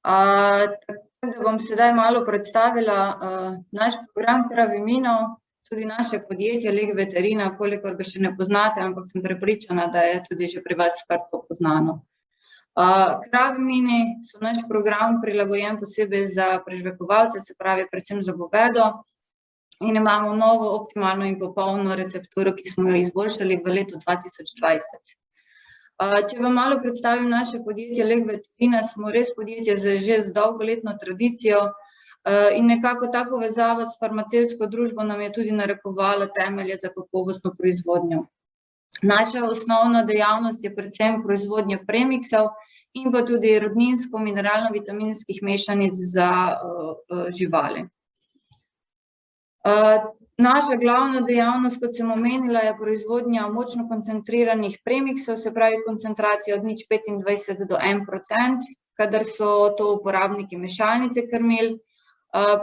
Tako da bom sedaj malo predstavila naš program Kravimino, tudi naše podjetje Leg Veterina, kolikor ga še ne poznate, ampak sem prepričana, da je tudi že pri vas kar to poznano. Kravimini so naš program prilagojen posebej za prežvekovalce, se pravi predvsem za govedo, in imamo novo, optimalno in popolno recepturo, ki smo jo izboljšali v letu 2020. Če vam malo predstavim naše podjetje Leg Veterina, smo res podjetje že z dolgoletno tradicijo in nekako ta povezava s farmacevtsko družbo nam je tudi narekovala temelje za kakovostno proizvodnjo. Naša osnovna dejavnost je predvsem proizvodnja premiksov in pa tudi rodninsko mineralno-vitaminskih mešanic za živali. Naša glavna dejavnost, kot sem omenila, je proizvodnja močno koncentriranih premiksov, se pravi koncentracija od 0,25 do 1%, kadar so to uporabniki mešalnice krmil.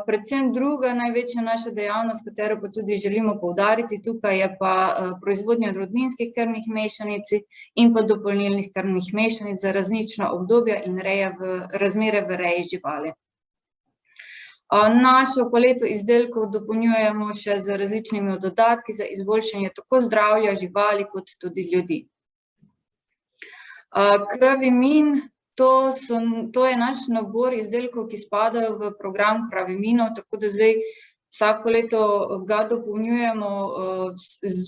Predvsem druga največja naša dejavnost, katero pa tudi želimo poudariti tukaj, je pa proizvodnja rodninskih krmnih mešanic in pa dopolnilnih krmnih mešanic za različna obdobja in razmere v reji živali. Našo paleto izdelkov dopolnjujemo še z različnimi dodatki za izboljšanje tako zdravja živali kot tudi ljudi. Kravimin, to je naš nabor izdelkov, ki spadajo v program Kravimino, tako da zdaj vsako leto ga dopolnjujemo,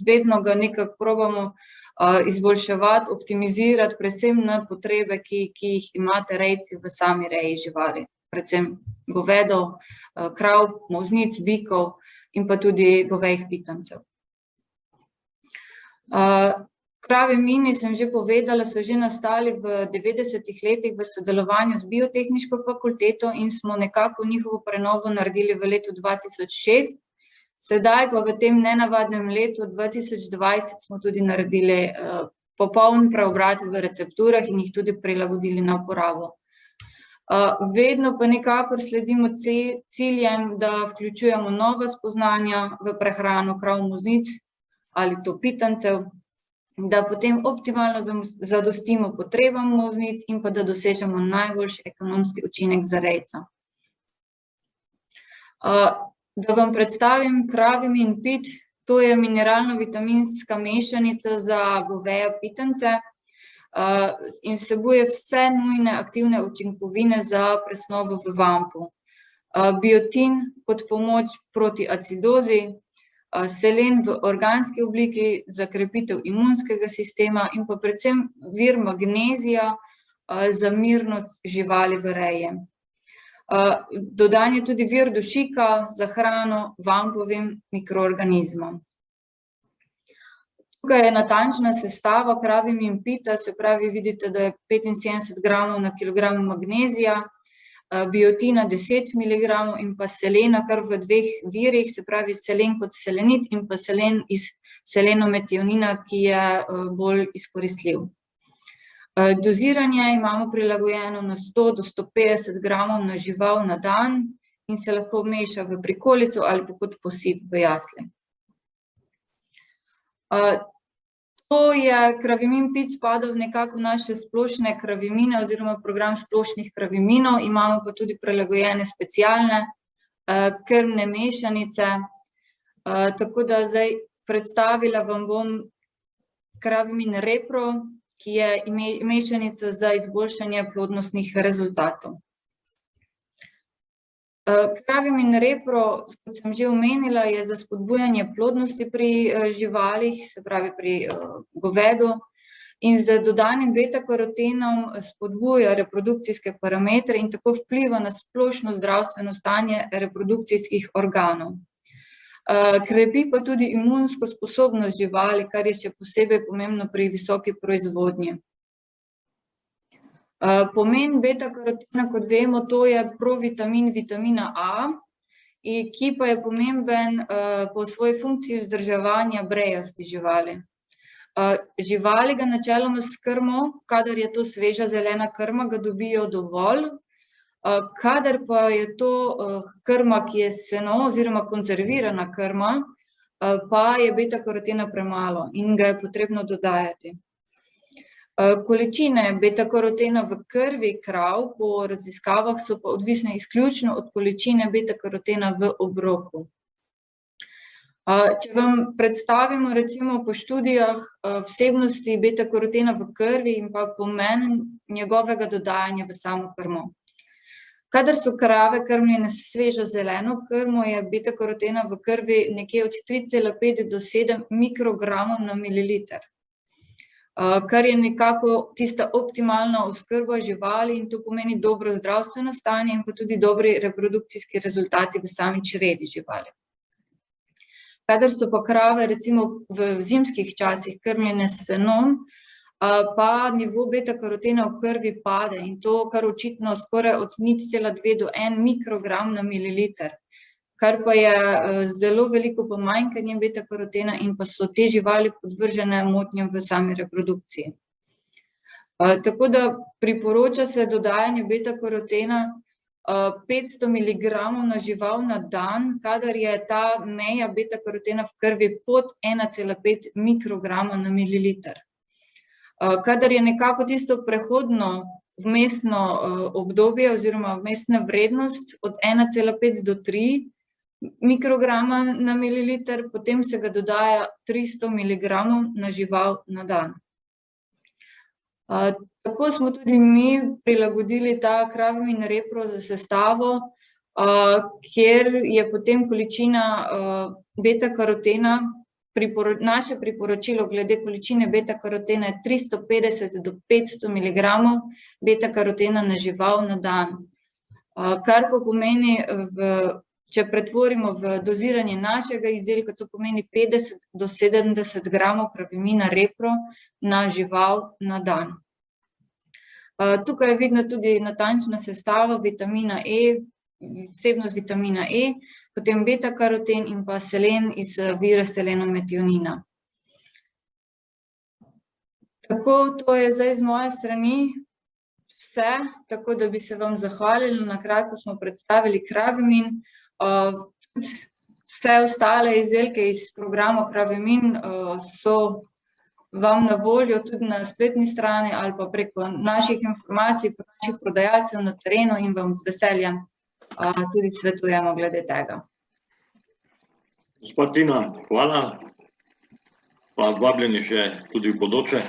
vedno ga nekako probamo izboljševati, optimizirati, predvsem na potrebe, ki jih imate rejci v sami reji živali. Predvsem govedo, krav, molznic, bikov in pa tudi govejih pitancev. Kravimini, sem že povedala, so že nastali v 90-ih letih v sodelovanju z Biotehniško fakulteto in smo nekako njihovo prenovo naredili v letu 2006. Sedaj pa v tem nenavadnem letu 2020 smo tudi naredili popoln preobrat v recepturah in jih tudi prilagodili na uporabo. Vedno pa nekako sledimo ciljem, da vključujemo nova spoznanja v prehrano krav, molznic ali to pitancev, da potem optimalno zadostimo potrebam molznic in pa da dosežemo najboljši ekonomski učinek za rejca. Da vam predstavim Kravimin Pit, to je mineralno-vitaminska mešanica za goveje pitance in vsebuje vse nujne aktivne učinkovine za presnovo v vampu. Biotin kot pomoč proti acidozi, selen v organski obliki za krepitev imunskega sistema in pa predvsem vir magnezija za mirnost živali v reji. Dodan je tudi vir dušika za hrano vampovim mikroorganizmom. Tukaj je natančna sestava Kravimin Pita, se pravi, vidite, da je 75 gramov na kilogram magnezija, biotina 10 mg in pa selena kar v dveh virih, se pravi selen kot selenit in pa selen iz selenometionina, ki je bolj izkoristljiv. Doziranje imamo prilagojeno na 100 do 150 gramov na žival na dan in se lahko meša v prikolico ali pa kot posip v jasli. Kravimin Pit spada v nekako naše splošne kravimine oziroma program splošnih kraviminov, imamo pa tudi prilagojene specialne krmne mešanice, tako da zdaj predstavila vam bom Kravimin Repro, ki je mešanica za izboljšanje plodnostnih rezultatov. Kravimin Repro, kot sem že omenila, je za spodbujanje plodnosti pri živalih, se pravi pri govedu, in z dodanim beta-karotenom spodbuja reprodukcijske parametre in tako vpliva na splošno zdravstveno stanje reprodukcijskih organov. Krepi pa tudi imunsko sposobnost živali, kar je še posebej pomembno pri visoki proizvodnji. Pomen beta-karotena, kot vemo, to je provitamin vitamina A, ki pa je pomemben po svoji funkciji vzdrževanja brejasti živali. Živali ga načeloma s krmo, kadar je to sveža zelena krma, ga dobijo dovolj, kadar pa je to krma, ki je seno oziroma konzervirana krma, pa je beta-karotena premalo in ga je potrebno dodajati. Količine beta-karotena v krvi krav po raziskavah so pa odvisne izključno od količine beta-karotena v obroku. Če vam predstavimo recimo po študijah vsebnosti beta-karotena v krvi in pa pomen njegovega dodajanja v samo krmo. Kadar so krave krmljene s svežo zeleno krmo, je beta-karotena v krvi nekje od 3,5 do 7 mikrogramov na mililiter. Kar je nekako tista optimalna oskrba živali in to pomeni dobro zdravstveno stanje in pa tudi dobri reprodukcijski rezultati v sami čredi živali. Kadar so pa krave recimo v zimskih časih krmljene s senom, pa nivo beta-karotena v krvi pade in to kar očitno skoraj od 0,2 do 1 mikrogram na mililiter. Kar pa je zelo veliko pomanjkanje beta-karotena in pa so te živali podvržene motnjam v sami reprodukciji. Tako da priporoča se dodajanje beta-karotena 500 miligramov na žival na dan, kadar je ta meja beta-karotena v krvi pod 1,5 mikrograma na mililiter. Kadar je nekako tisto prehodno vmesno obdobje oziroma vmesna vrednost od 1,5 do 3 mikrograma na mililiter, potem se ga dodaja 300 miligramov na žival na dan. Tako smo tudi mi prilagodili ta Kravimin repro za sestavo, kjer je potem količina beta-karotena, naše priporočilo glede količine beta-karotena je 350 do 500 miligramov beta-karotena na žival na dan. Kar pa pomeni, če pretvorimo v doziranje našega izdelka, to pomeni 50 do 70 gramov Kravimina repro na žival na dan. Tukaj je vidno tudi natančna sestava vitamina E, vsebnost vitamina E, potem beta-karoten in pa selen iz vira selenometionina. Tako, to je zdaj z moje strani vse, tako da bi se vam zahvalila, na kratko smo predstavili Kravimin. Vse ostale izdelke iz programa Kravimin so vam na voljo tudi na spletni strani ali pa preko naših informacij, naših prodajalcev na terenu in vam z veseljem tudi svetujemo glede tega. Gospa Tina, hvala, pa vabljeni še tudi v bodoče.